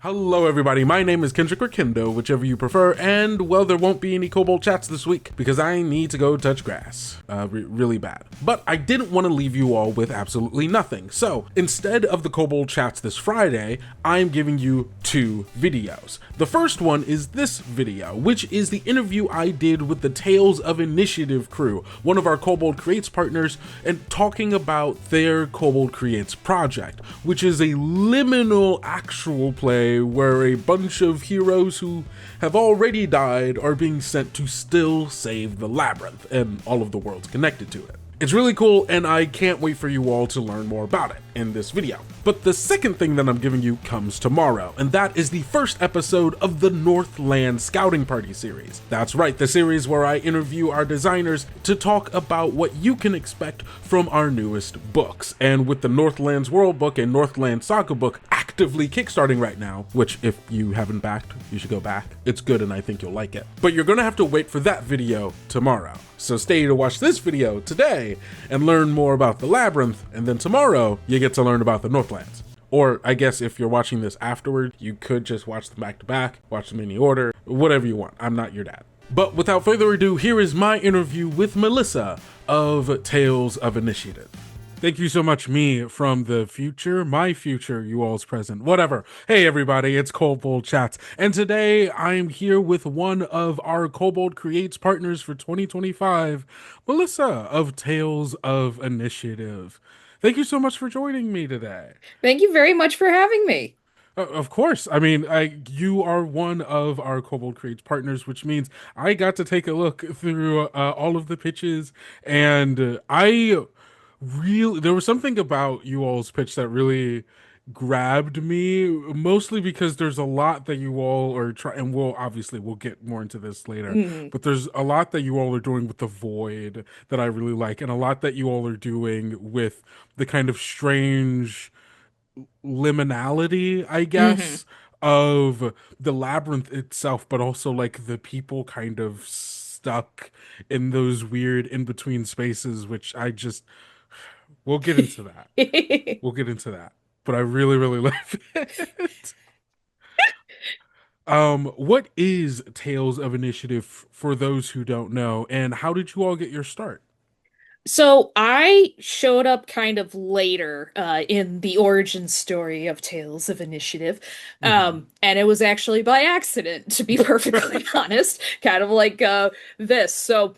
Hello everybody, my name is Kendrick or Kendo, whichever you prefer, and well, there won't be any Kobold Chats this week because I need to go touch grass, really bad. But I didn't want to leave you all with absolutely nothing, so instead of the Kobold Chats this Friday, I'm giving you two videos. The first one is this video, which is the interview I did with the Tales of Initiative crew, one of our Kobold Creates partners, and talking about their Kobold Creates project, which is a liminal actual play where a bunch of heroes who have already died are being sent to still save the Labyrinth and all of the worlds connected to it. It's really cool, and I can't wait for you all to learn more about it in this video. But the second thing that I'm giving you comes tomorrow, and that is the first episode of the Northland Scouting Party series. That's right, the series where I interview our designers to talk about what you can expect from our newest books. And with the Northlands Worldbook and Northland Saga book actively kickstarting right now, which if you haven't backed, you should go back. It's good and I think you'll like it. But you're gonna have to wait for that video tomorrow. So stay to watch this video today and learn more about the Labyrinth, and then tomorrow you get to learn about the Northlands. Or I guess if you're watching this afterward, you could just watch them back to back, watch them in any order, whatever you want. I'm not your dad. But without further ado, here is my interview with Melissa of Tales of Initiative. Thank you so much, me from the future, my future, you all's present, whatever. Hey everybody, it's Kobold Chats, and today I'm here with one of our Kobold Creates partners for 2025, Melissa of Tales of Initiative. Thank you so much for joining me today. Thank you very much for having me. Of course. I mean, you are one of our Kobold Creates partners, which means I got to take a look through all of the pitches, and there was something about you all's pitch that really grabbed me, mostly because there's a lot that you all are trying, and we'll get more into this later, Mhm. but there's a lot that you all are doing with the void that I really like, and a lot that you all are doing with the kind of strange liminality, I Mhm. guess, of the labyrinth itself, but also like the people kind of stuck in those weird in between spaces, which I just, we'll get into that. We'll get into that. But I really, really love it. What is Tales of Initiative for those who don't know, and how did you all get your start? So I showed up kind of later in the origin story of Tales of Initiative, Hmm. and it was actually by accident, to be perfectly honest, kind of like this. So,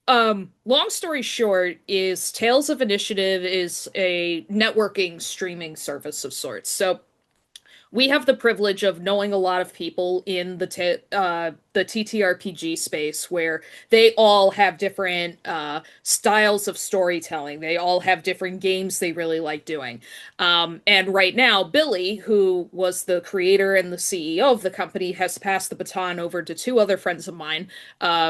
long story short, is Tales of Initiative is a networking streaming service of sorts. So we have the privilege of knowing a lot of people in the ttrpg space where they all have different styles of storytelling. They all have different games they really like doing. And right now, Billy, who was the creator and the CEO of the company, has passed the baton over to two other friends of mine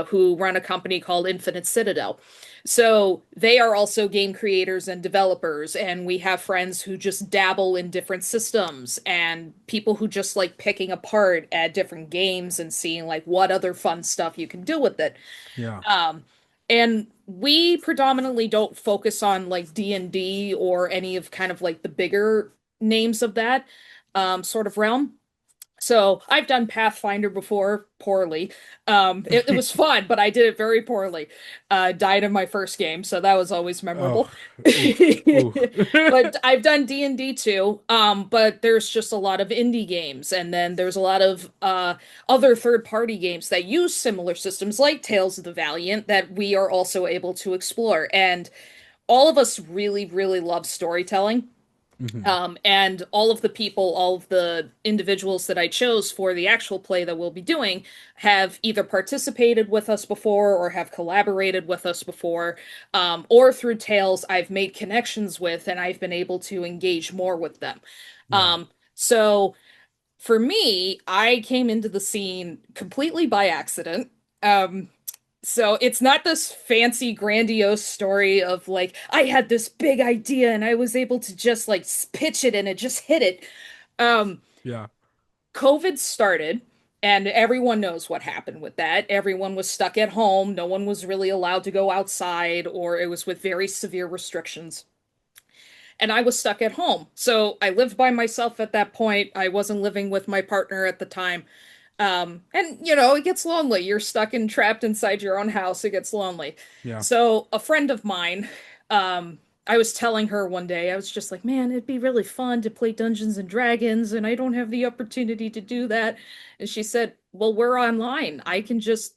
who run a company called Infinite Citadel. So they are also game creators and developers, and we have friends who just dabble in different systems and people who just like picking apart at different games and seeing like what other fun stuff you can do with it. Yeah. Um, and we predominantly don't focus on like D&D or any of kind of like the bigger names of that sort of realm. So I've done Pathfinder before, poorly. It was fun, but I did it very poorly. Died in my first game, so that was always Oh, memorable. oof, oof. But I've done D&D too. But there's just a lot of indie games, and then there's a lot of other third-party games that use similar systems, like Tales of the Valiant, that we are also able to explore. And all of us really, really love storytelling. Hmm. And all of the people, all of the individuals that I chose for the actual play that we'll be doing have either participated with us before or have collaborated with us before, or through Tales I've made connections with and I've been able to engage more with them. Yeah. So for me, I came into the scene completely by accident. Um, so it's not this fancy, grandiose story of like, I had this big idea and I was able to just like pitch it and it just hit it. Um, Yeah. COVID started and everyone knows what happened with that. Everyone was stuck at home. No one was really allowed to go outside, or it was with very severe restrictions. and I was stuck at home. So I lived by myself at that point. I wasn't living with my partner at the time. And it gets lonely. You're stuck and trapped inside your own house. It gets lonely. Yeah. So a friend of mine, I was telling her one day, I was just like, man, it'd be really fun to play Dungeons and Dragons, and I don't have the opportunity to do that. And she said, well, we're online. I can just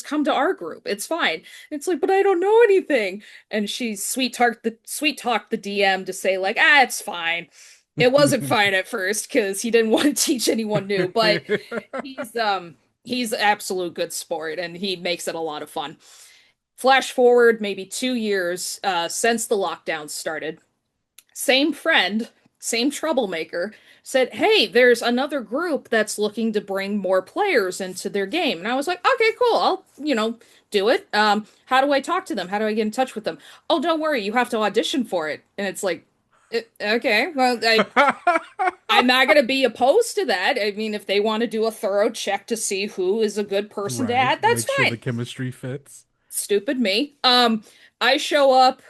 come to our group. It's fine. It's like, but I don't know anything. And she sweet talked the DM to say like, it's fine. It wasn't fine at first because he didn't want to teach anyone new, but he's he's absolute good sport and he makes it a lot of fun. Flash forward maybe 2 years since the lockdown started. Same friend, same troublemaker, said, hey, there's another group that's looking to bring more players into their game. And I was like, okay, cool. I'll, do it. How do I talk to them? How do I get in touch with them? Oh, don't worry, you have to audition for it. And it's like, okay, well, I'm not going to be opposed to that. I mean, if they want to do a thorough check to see who is a good person to Right. add, that's Make sure the fine. chemistry fits. Stupid me. I show up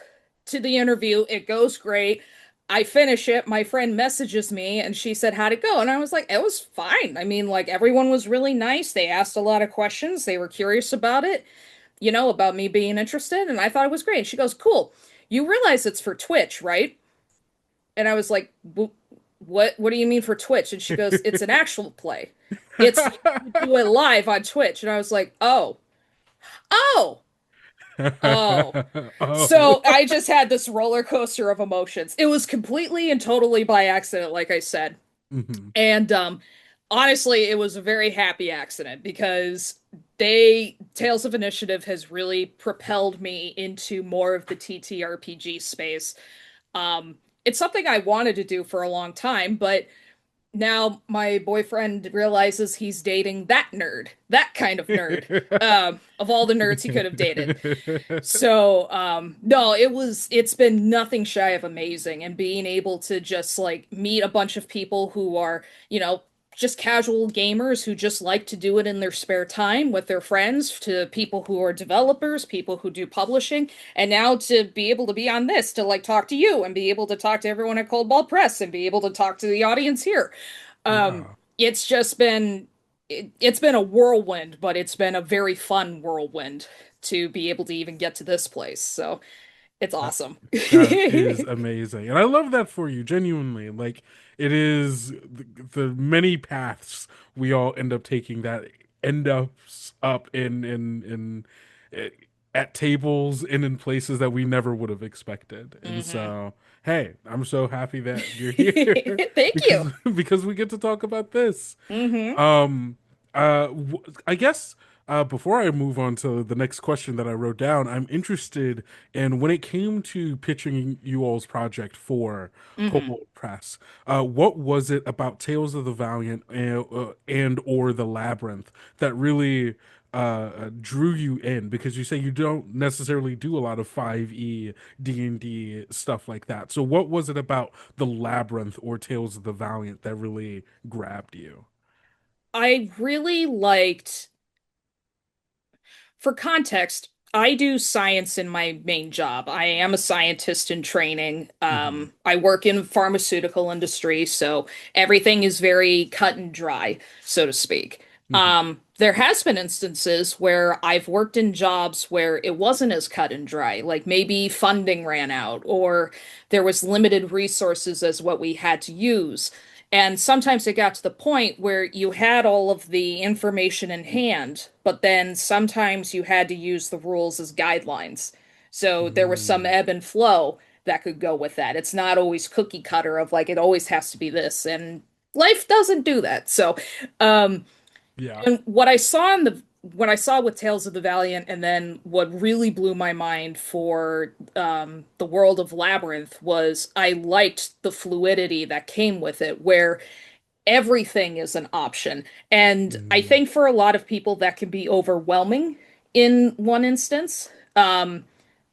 to the interview. It goes great. I finish it. My friend messages me and she said, how'd it go? And I was like, it was fine. I mean, like, everyone was really nice. They asked a lot of questions. They were curious about it, about me being interested. And I thought it was great. She goes, cool. You realize it's for Twitch, right? And I was like, what do you mean for Twitch? And she goes, it's an actual play. You do it live on Twitch. And I was like, oh. Oh. So Oh. I just had this roller coaster of emotions. It was completely and totally by accident, like I said. Mhm. And honestly, it was a very happy accident because Tales of Initiative has really propelled me into more of the ttrpg space. It's something I wanted to do for a long time, but now my boyfriend realizes he's dating that nerd, that kind of nerd, of all the nerds he could have dated. So, no, it's been nothing shy of amazing and being able to just like meet a bunch of people who are, just casual gamers who just like to do it in their spare time with their friends, to people who are developers, people who do publishing, and now to be able to be on this, to like talk to you and be able to talk to everyone at Kobold Press and be able to talk to the audience here. Um, Yeah. it's just been it's been a whirlwind, but it's been a very fun whirlwind to be able to even get to this place. So it's That awesome. that is amazing. And I love that for you, genuinely. Like it is the many paths we all end up taking that end up in eh, at tables and in places that we never would have expected. And Hmm. so, hey, I'm so happy that you're here Thank you. because we get to talk about this. Hmm. Um, I guess before I move on to the next question that I wrote down, I'm interested in when it came to pitching you all's project for Hmm. Kobold Press. What was it about Tales of the Valiant and or the Labyrinth that really drew you in? Because you say you don't necessarily do a lot of 5e D&D stuff like that. So what was it about the Labyrinth or Tales of the Valiant that really grabbed you? I really liked, for context, I do science in my main job. I am a scientist in training. Hmm. I work in pharmaceutical industry, so everything is very cut and dry, so to speak. Hmm. There has been instances where I've worked in jobs where it wasn't as cut and dry, like maybe funding ran out or there was limited resources as what we had to use. And sometimes it got to the point where you had all of the information in hand, but then sometimes you had to use the rules as guidelines. So there was some Mm, ebb and flow that could go with that. It's not always cookie cutter of like it always has to be this, and life doesn't do that. So, um, yeah. and what I saw with Tales of the Valiant, and then what really blew my mind for the world of Labyrinth was I liked the fluidity that came with it, where everything is an option. And I Mm, think for a lot of people that can be overwhelming in one instance.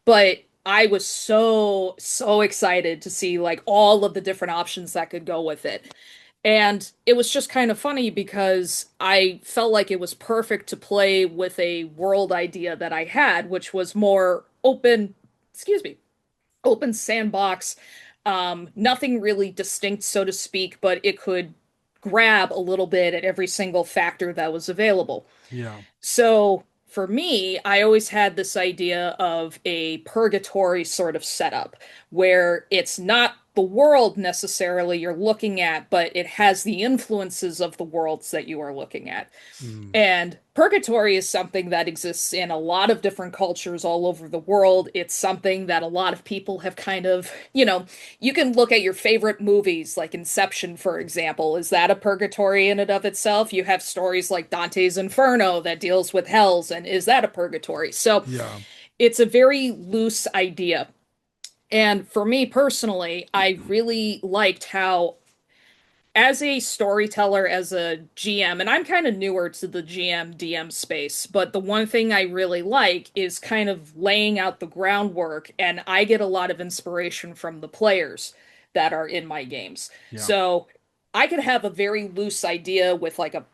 But I was so excited to see like all of the different options that could go with it. And it was just kind of funny because I felt like it was perfect to play with a world idea that I had, which was more open, excuse me, open sandbox, Nothing really distinct, so to speak, but it could grab a little bit at every single factor that was available. Yeah. So for me, I always had this idea of a purgatory sort of setup where it's not the world necessarily you're looking at, but it has the influences of the worlds that you are looking at. Mm. And purgatory is something that exists in a lot of different cultures all over the world. It's something that a lot of people have kind of, you can look at your favorite movies, like Inception, for example. Is that a purgatory in and of itself? You have stories like Dante's Inferno that deals with hells, and is that a purgatory? So Yeah. it's a very loose idea. And for me personally, I really liked how as a storyteller, as a GM, and I'm kind of newer to the GM DM space, but the one thing I really like is kind of laying out the groundwork, and I get a lot of inspiration from the players that are in my games. Yeah. So I could have a very loose idea with like a,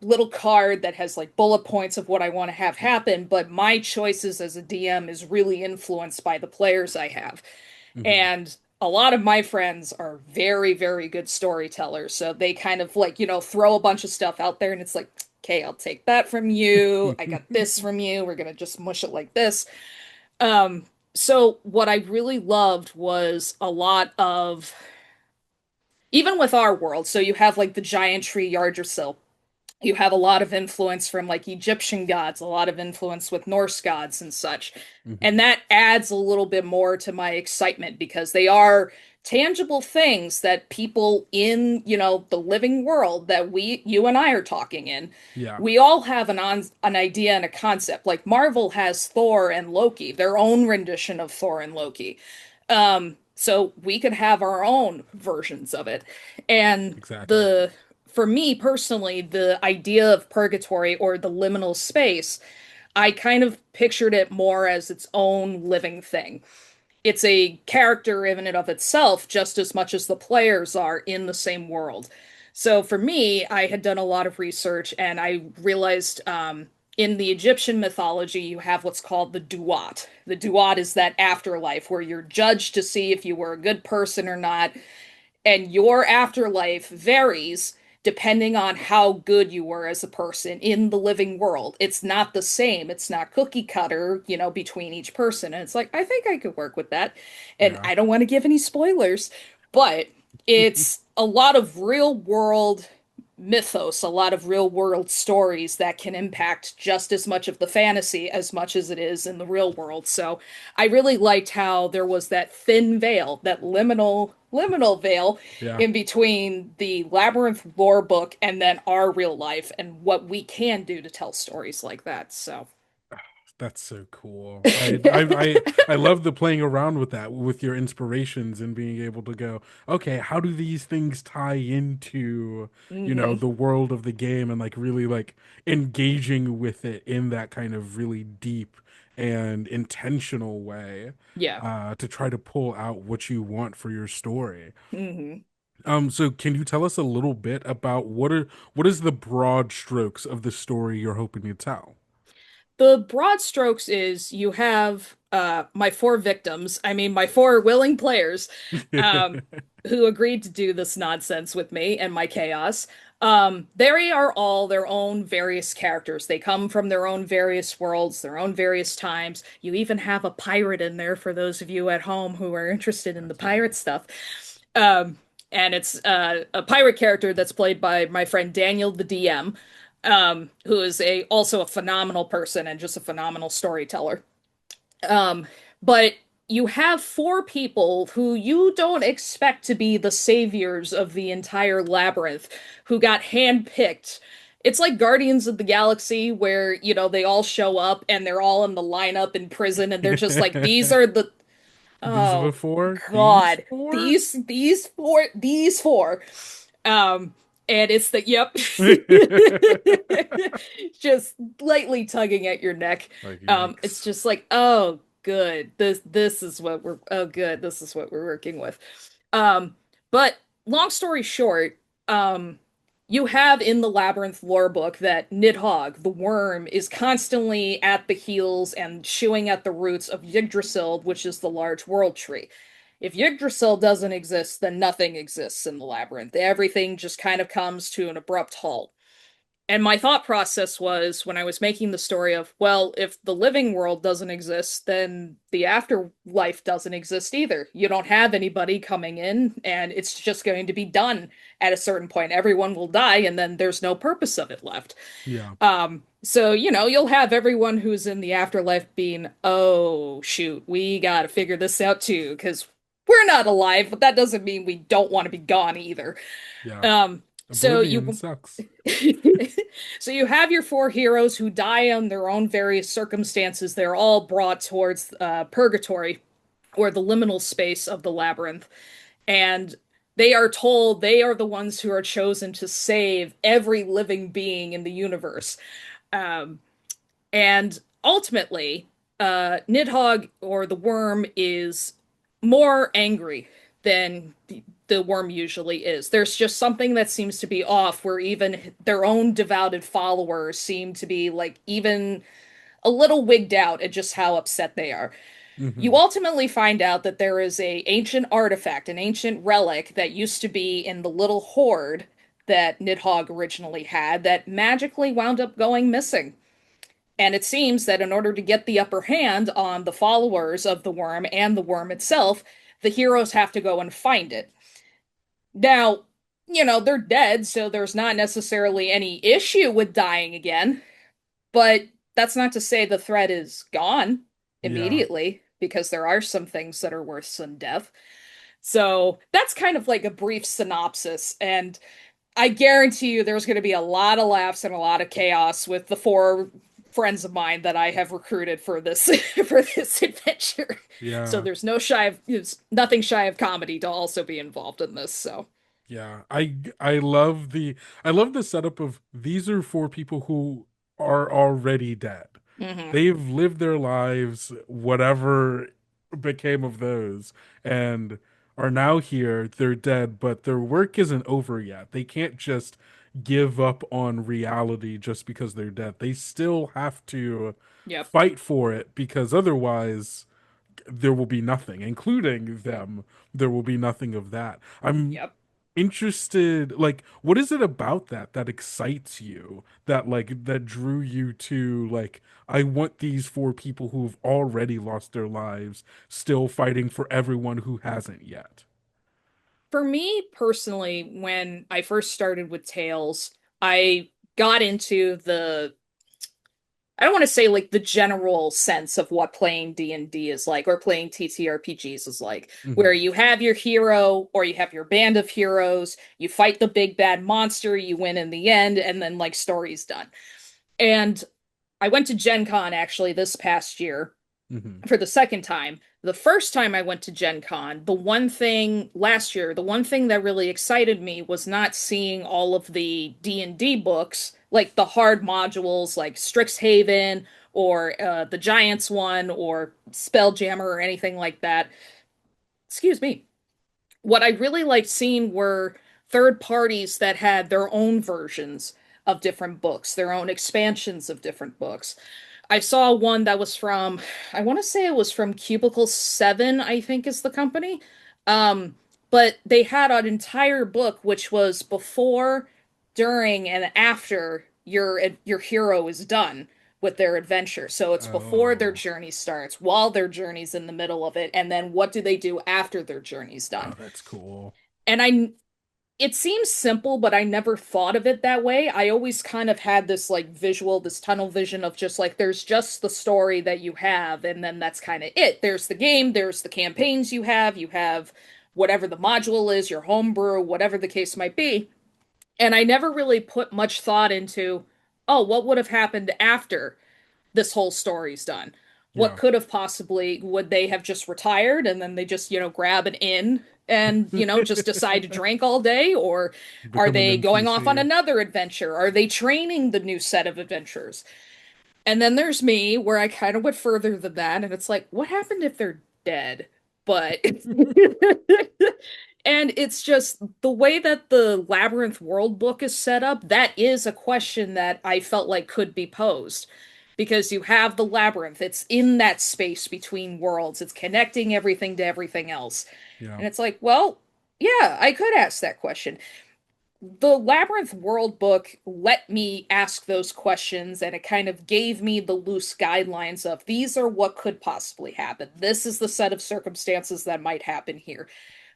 little card that has like bullet points of what I want to have happen, but my choices as a DM is really influenced by the players I have. Hmm. And a lot of my friends are very, very good storytellers. So they kind of like, throw a bunch of stuff out there and it's like, okay, I'll take that from you. I got this from you. We're gonna just mush it like this. Um, so what I really loved was a lot of even with our world, so you have like the giant tree Yggdrasil, you have a lot of influence from like Egyptian gods, a lot of influence with Norse gods and such. And Hmm. that adds a little bit more to my excitement because they are tangible things that people in, the living world that you and I are talking in, Yeah. we all have an idea and a concept. Like Marvel has Thor and Loki, their own rendition of Thor and Loki. So we could have our own versions of it. And Exactly. the for me personally, the idea of purgatory or the liminal space, I kind of pictured it more as its own living thing. It's a character in and of itself, just as much as the players are in the same world. So for me, I had done a lot of research and I realized in the Egyptian mythology, you have what's called the duat. The duat is that afterlife where you're judged to see if you were a good person or not, and your afterlife varies depending on how good you were as a person in the living world. It's not the same. It's not cookie cutter, between each person. And it's like, I think I could work with that. And Yeah. I don't want to give any spoilers, but it's a lot of real world mythos, a lot of real world stories that can impact just as much of the fantasy as much as it is in the real world. So I really liked how there was that thin veil, that liminal veil Yeah. in between the Labyrinth Worldbook and then our real life and what we can do to tell stories like that. So That's so cool. I love the playing around with that, with your inspirations and being able to go, okay, how do these things tie into, hmm the world of the game, and like really like engaging with it in that kind of really deep and intentional way, yeah. to try to pull out what you want for your story. hmm So can you tell us a little bit about what is the broad strokes of the story you're hoping to tell? The broad strokes is you have my four victims, I mean my four willing players, um, who agreed to do this nonsense with me and my chaos. They are all their own various characters. They come from their own various worlds, their own various times. You even have a pirate in there for those of you at home who are interested in the That's right. pirate stuff. Um, and it's a pirate character that's played by my friend Daniel, the DM, who is a also a phenomenal person and just a phenomenal storyteller. Um, but you have four people who you don't expect to be the saviors of the entire labyrinth, who got handpicked. It's like Guardians of the Galaxy, where, they all show up and they're all in the lineup in prison, and they're just like, these are the These are the oh four. These God, four. these four. Um, and it's the yep, just lightly tugging at your neck. Like It's yikes. just like, oh, good. This is what we're oh good. This is what we're working with. Um, but long story short, you have in the Labyrinth lore book that Nidhogg, the worm, is constantly at the heels and chewing at the roots of Yggdrasil, which is the large world tree. if Yggdrasil doesn't exist, then nothing exists in the labyrinth. Everything just kind of comes to an abrupt halt. And my thought process was when I was making the story of, well, if the living world doesn't exist, then the afterlife doesn't exist either. You don't have anybody coming in, and it's just going to be done at a certain point. Everyone will die, and then there's no purpose of it left. Yeah. So, you'll have everyone who's in the afterlife being, oh, shoot, we gotta figure this out too, because we're not alive, but that doesn't mean we don't want to be gone either. Yeah. Um, so Oblivion you sucks. so you have your four heroes who die on their own various circumstances. They're all brought towards purgatory or the liminal space of the labyrinth. And they are told they are the ones who are chosen to save every living being in the universe. Um, and ultimately, Nidhogg or the worm is more angry than the worm usually is. There's just something that seems to be off where even their own devoted followers seem to be like even a little wigged out at just how upset they are. You Hmm. ultimately find out that there is a ancient artifact, an ancient relic that used to be in the little hoard that Nidhogg originally had that magically wound up going missing. And it seems that in order to get the upper hand on the followers of the worm and the worm itself, the heroes have to go and find it. Now, they're dead, so there's not necessarily any issue with dying again, but that's not to say the threat is gone Yeah. immediately, because there are some things that are worse than death. So that's kind of like a brief synopsis, and I guarantee you there's going to be a lot of laughs and a lot of chaos with the four friends of mine that I have recruited for this for this adventure. So Yeah. there's nothing shy of comedy to also be involved in this. So Yeah. I love the setup of these are for people who are already dead. mhm. They've lived their lives, whatever became of those, and are now here. They're dead, but their work isn't over yet. They can't just give up on reality just because they're dead. They still have to Yep. fight for it because otherwise there will be nothing, including them. There will be nothing of that. I'm Yep. interested, like, what is it about that excites you, that drew you to, like, I want these four people who've already lost their lives still fighting for everyone who hasn't yet? For me personally, when I first started with Tales, I got into the I don't want to say like the general sense of what playing D&D is like or playing ttrpgs is like, where Hmm. you have your hero or you have your band of heroes, you fight the big bad monster, you win in the end, and then like story's done. And I went to Gen Con actually this past year Hmm. for the second time. The first time I went to Gen Con, the one thing last year, the one thing that really excited me was not seeing all of the D&D books, like the hard modules like Strixhaven or the Giants one or Spelljammer or anything like that. Excuse me. What I really liked seeing were third parties that had their own versions of different books, their own expansions of different books. I saw one that was from, I want to say it was from Cubicle 7, I think is the company. Um, but they had an entire book which was before, during, and after your hero is done with their adventure. So it's before their Oh. journey starts, while their journey's in the middle of it, and then what do they do after their journey's Oh, done. that's cool. And it seems simple, but I never thought of it that way. I always kind of had this like visual, this tunnel vision of just like there's just the story that you have, and then that's kind of it. There's the game, there's the campaigns you have whatever the module is, your homebrew, whatever the case might be. And I never really put much thought into, oh, what would have happened after this whole story's done? What Yeah. could have possibly, would they have just retired and then they just, grab an inn and, just decide to drink all day? Or are Become an they going off on NPC. another adventure? Are they training the new set of adventures? And then there's me, where I kind of went further than that, and it's like, what happened if they're dead? But and it's just the way that the Labyrinth Worldbook is set up, that is a question that I felt like could be posed. because you have the labyrinth. It's in that space between worlds. It's connecting everything to everything else. Yeah. And it's like, well, yeah, I could ask that question. The Labyrinth Worldbook let me ask those questions, and it kind of gave me the loose guidelines of these are what could possibly happen. This is the set of circumstances that might happen here.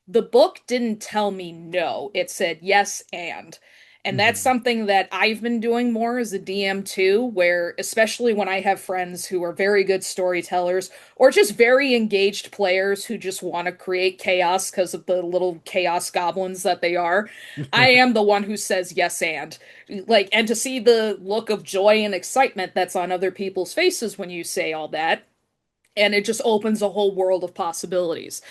The book didn't tell me no. It said yes and. And that's Hmm. something that I've been doing more as a DM too, where especially when I have friends who are very good storytellers or just very engaged players who just want to create chaos because of the little chaos goblins that they are, I am the one who says yes and. Like, and to see the look of joy and excitement that's on other people's faces when you say all that, and it just opens a whole world of possibilities.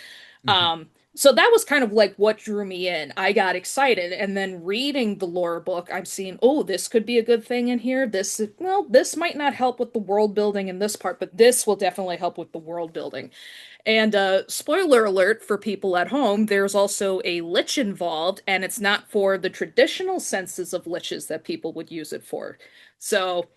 Hmm. So that was kind of like what drew me in. I got excited, and then reading the lore book, I'm seeing, oh, this could be a good thing in here. This, well, this might not help with the world building in this part, but this will definitely help with the world building. And spoiler alert for people at home, there's also a lich involved, and it's not for the traditional senses of liches that people would use it for. So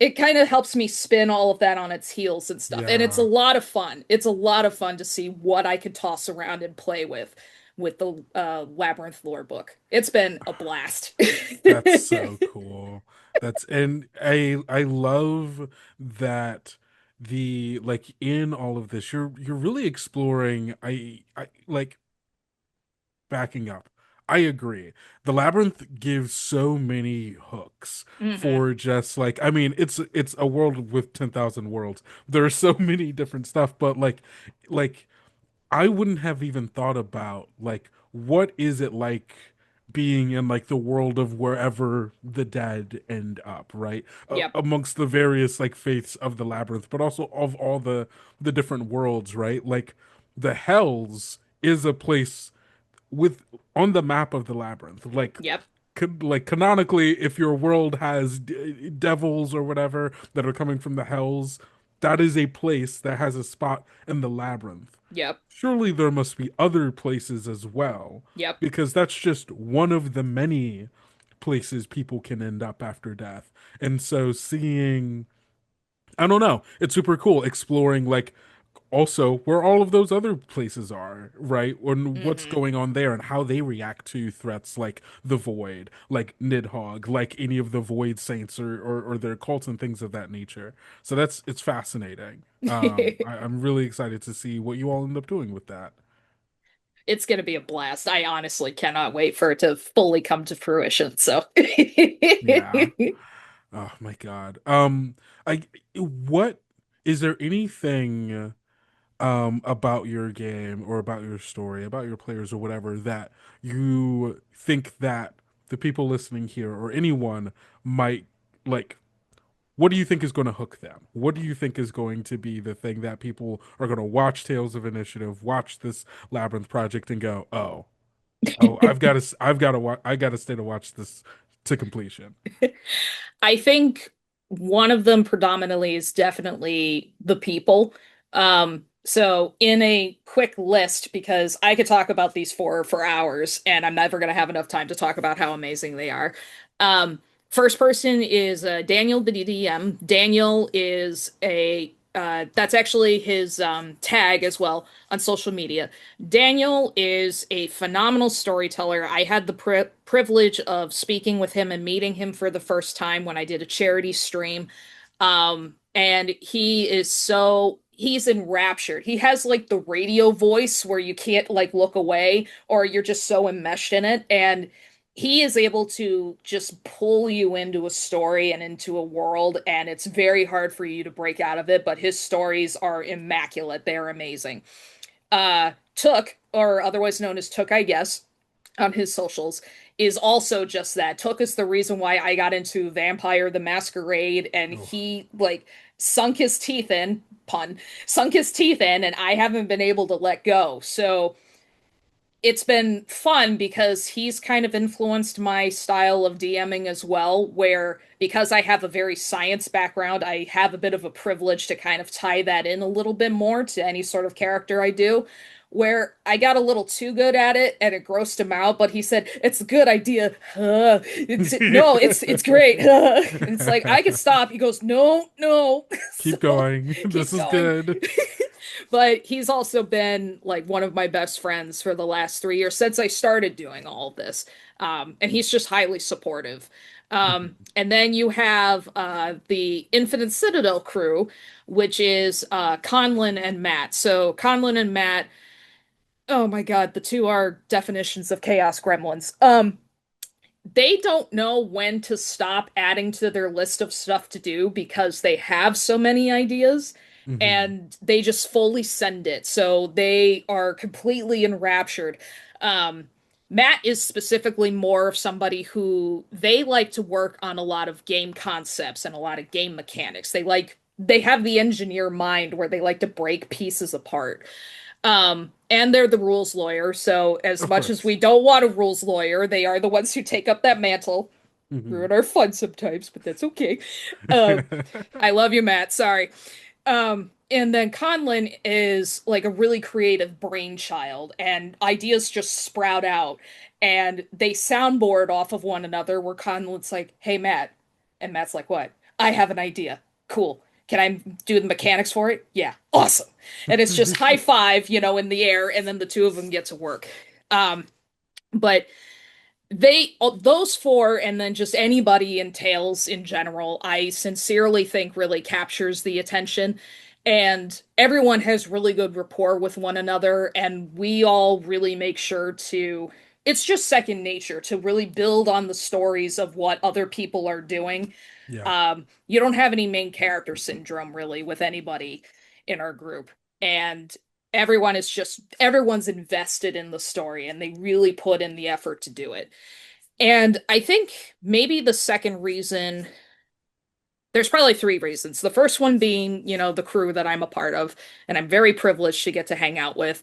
it kind of helps me spin all of that on its heels and stuff. And it's a Yeah. lot of fun. It's a lot of fun to see what I could toss around and play with the Labyrinth lore book. It's been a blast. That's so cool. And I love that the like in all of this you're really exploring I like backing up. I agree. The Labyrinth gives so many hooks Hmm. for just like I mean it's a world with 10,000 worlds. There are so many different stuff, but like I wouldn't have even thought about like what is it like being in like the world of wherever the dead end up, right? Yep. Amongst the various like faiths of the labyrinth, but also of all the different worlds, right? Like the hells is a place with on the map of the labyrinth. Yep. Like canonically, if your world has devils or whatever that are coming from the hells, that is a place that has a spot in the labyrinth. Yep. Surely there must be other places as well, Yep. because that's just one of the many places people can end up after death. And so seeing, I don't know, it's super cool exploring like also where all of those other places are, right? And what's Hmm. going on there and how they react to threats like the Void, like Nidhogg, like any of the Void Saints or their cults and things of that nature. So it's fascinating. I'm really excited to see what you all end up doing with that. It's gonna be a blast. I honestly cannot wait for it to fully come to fruition. So Yeah. Oh my God. I what is there anything about your game or about your story, about your players or whatever that you think that the people listening here or anyone might like what do you think is going to hook them? What do you think is going to be the thing that people are going to watch Tales of Initiative, watch this Labyrinth project and go, "Oh, I got to stay to watch this to completion." I think one of them predominantly is definitely the people. So in a quick list, because I could talk about these four for hours, and I'm never going to have enough time to talk about how amazing they are. Um, First person is Daniel the DDM. Daniel is a that's actually his tag as well on social media. Daniel is a phenomenal storyteller. I had the privilege of speaking with him and meeting him for the first time when I did a charity stream. And he is so he's enraptured. He has like the radio voice where you can't like look away or you're just so enmeshed in it. And he is able to just pull you into a story and into a world, and it's very hard for you to break out of it. But his stories are immaculate. They're amazing. Took, or otherwise known as Took, I guess, on his socials, is also just that. Took is the reason why I got into Vampire the Masquerade, and Oh, he like sunk his teeth in, pun, sunk his teeth in, and I haven't been able to let go. So it's been fun because he's kind of influenced my style of DMing as well, where because I have a very science background, I have a bit of a privilege to kind of tie that in a little bit more to any sort of character I do. where I got a little too good at it and it grossed him out, but he said, "It's a good idea." No, it's great. And it's like I could stop. He goes, "No, no." Keep So going. This keep is going. good. But he's also been like one of my best friends for the last 3 years since I started doing all of this. And he's just highly supportive. And then you have the Infinite Citadel crew, which is Conlin and Matt. So Conlin and Matt, oh my God, the two are definitions of chaos gremlins. They don't know when to stop adding to their list of stuff to do because they have so many ideas Mhm. and they just fully send it. So they are completely enraptured. Um, Matt is specifically more of somebody who they like to work on a lot of game concepts and a lot of game mechanics. They have the engineer mind where they like to break pieces apart. And they're the rules lawyer, so as Of much as course. we don't want a rules lawyer, they are the ones who take up that mantle. Mhm. Ruin our fun sometimes, but that's okay. Uh, I love you, Matt. Sorry. And then Conlin is like a really creative brainchild, and ideas just sprout out, and they soundboard off of one another. Where Conlin's like, "Hey, Matt," and Matt's like, "What? I have an idea. Cool. Can I do the mechanics for it? Yeah, awesome." And it's just high five, in the air, and then the two of them get to work. But those four, and then just anybody in Tales in general, I sincerely think really captures the attention. And everyone has really good rapport with one another, and we all really make sure to. It's just second nature to really build on the stories of what other people are doing. Yeah. You don't have any main character syndrome really with anybody in our group. And everyone's invested in the story and they really put in the effort to do it. And I think maybe the second reason, there's probably three reasons. The first one being, the crew that I'm a part of, and I'm very privileged to get to hang out with.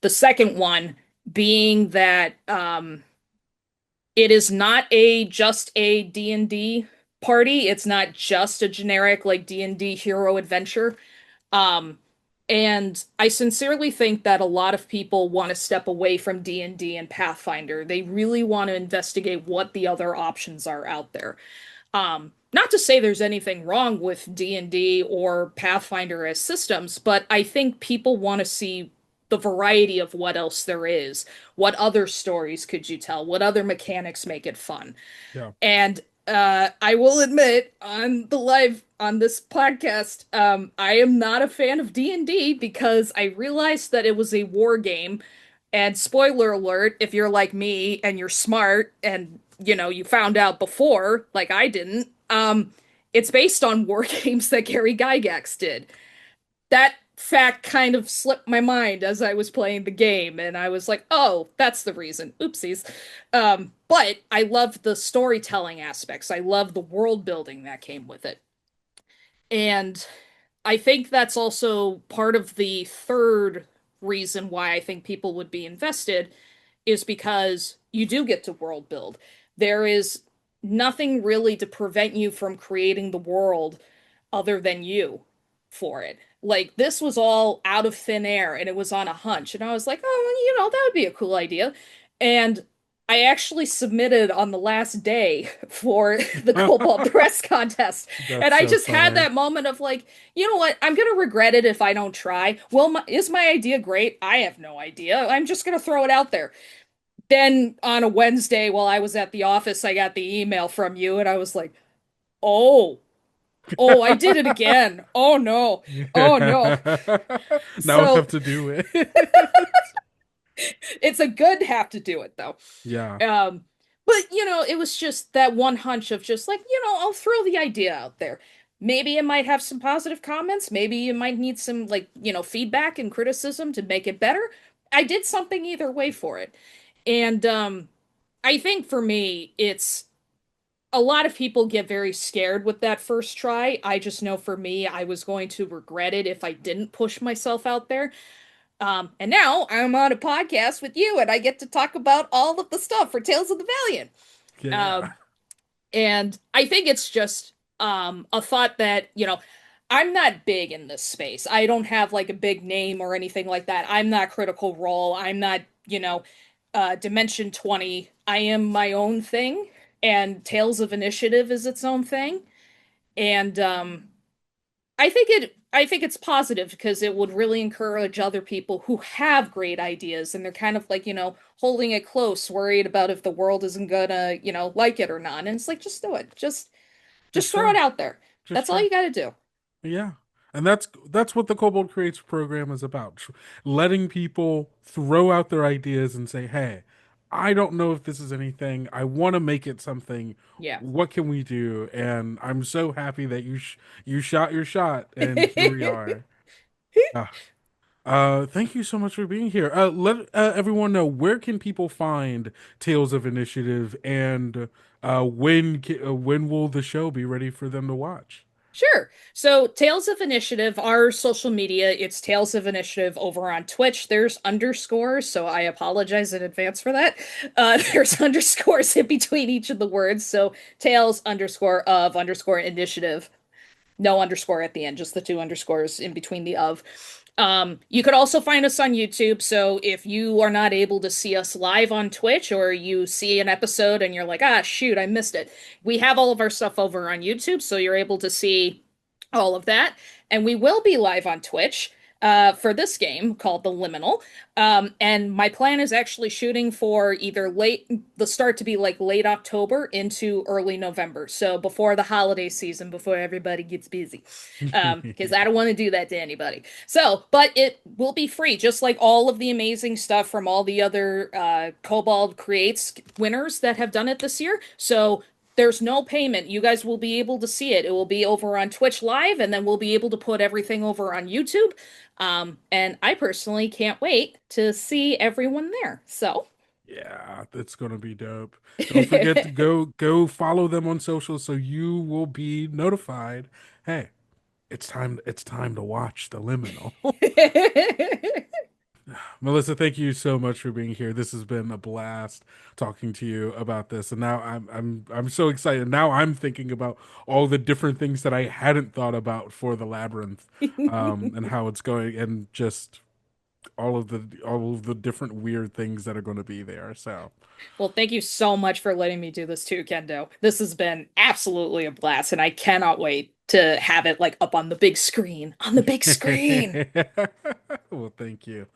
The second one being that it is not just a D&D party. It's not just a generic like D&D hero adventure. Um, and I sincerely think that a lot of people want to step away from D&D and Pathfinder. They really want to investigate what the other options are out there. Not to say there's anything wrong with D&D or Pathfinder as systems, but I think people want to see the variety of what else there is. What other stories could you tell? What other mechanics make it fun? Yeah. And I will admit on this podcast, I am not a fan of D&D because I realized that it was a war game. And spoiler alert, if you're like me and you're smart and you found out before, like I didn't, it's based on war games that Gary Gygax did. That fact kind of slipped my mind as I was playing the game, and I was like, oh, that's the reason. Oopsies. But I loved the storytelling aspects. I love the world building that came with it. And I think that's also part of the third reason why I think people would be invested is because you do get to world build. There is nothing really to prevent you from creating the world other than you for it. Like this was all out of thin air and it was on a hunch. And I was like, oh, that would be a cool idea. And I actually submitted on the last day for the Kobold press contest. That's And I so just had funny. that moment of like, you know what? I'm gonna regret it if I don't try. Well, is my idea great? I have no idea. I'm just gonna throw it out there. Then on a Wednesday while I was at the office, I got the email from you and I was like, oh, oh, I did it again. Oh no. Oh no. Now I have So to do it. it's a good have to do it though. Yeah. But it was just that one hunch of just like, I'll throw the idea out there. Maybe it might have some positive comments. Maybe you might need some like, feedback and criticism to make it better. I did something either way for it. And I think for me, it's a lot of people get very scared with that first try. I just know for me, I was going to regret it if I didn't push myself out there. And now I'm on a podcast with you, and I get to talk about all of the stuff for Tales of the Valiant. Yeah. Um, and I think it's just a thought that I'm not big in this space. I don't have like a big name or anything like that. I'm not Critical Role. I'm not, Dimension 20. I am my own thing, and Tales of Initiative is its own thing. And I think it's positive because it would really encourage other people who have great ideas and they're kind of like, holding it close, worried about if the world isn't gonna, like it or not. And it's like just do it. Just Just throw it try. out there. Just That's all try. you gotta do. Yeah. And that's what the Kobold Creates program is about. Letting people throw out their ideas and say, "Hey, I don't know if this is anything. I want to make it something. Yeah. What can we do?" And I'm so happy that you shot your shot and here we are. Uh, thank you so much for being here. Let everyone know, where can people find Tales of Initiative, and when will the show be ready for them to watch? Sure. So, Tales of Initiative, our social media, it's Tales of Initiative over on Twitch. There's underscores, so I apologize in advance for that. There's underscores in between each of the words. So, Tales underscore of underscore initiative. No underscore at the end, just the two underscores in between the of. You could also find us on YouTube. So if you are not able to see us live on Twitch or you see an episode and you're like, ah, shoot, I missed it, we have all of our stuff over on YouTube. So you're able to see all of that. And we will be live on Twitch for this game called The Liminal. And my plan is actually shooting for either the start to be like late October into early November. So before the holiday season, before everybody gets busy. Because I don't want to do that to anybody. So, but it will be free, just like all of the amazing stuff from all the other Kobold Creates winners that have done it this year. So there's no payment. You guys will be able to see it. It will be over on Twitch Live, and then we'll be able to put everything over on YouTube. And I personally can't wait to see everyone there. So, Yeah, that's gonna be dope. Don't forget to go follow them on social so you will be notified. Hey, it's time to watch the liminal. Melissa, thank you so much for being here. This has been a blast talking to you about this. And now I'm so excited. Now I'm thinking about all the different things that I hadn't thought about for the labyrinth, and how it's going, and just all of the different weird things that are going to be there. So well, thank you so much for letting me do this too, Kendo. This has been absolutely a blast, and I cannot wait to have it like up on the big screen. On the big screen. well, thank you.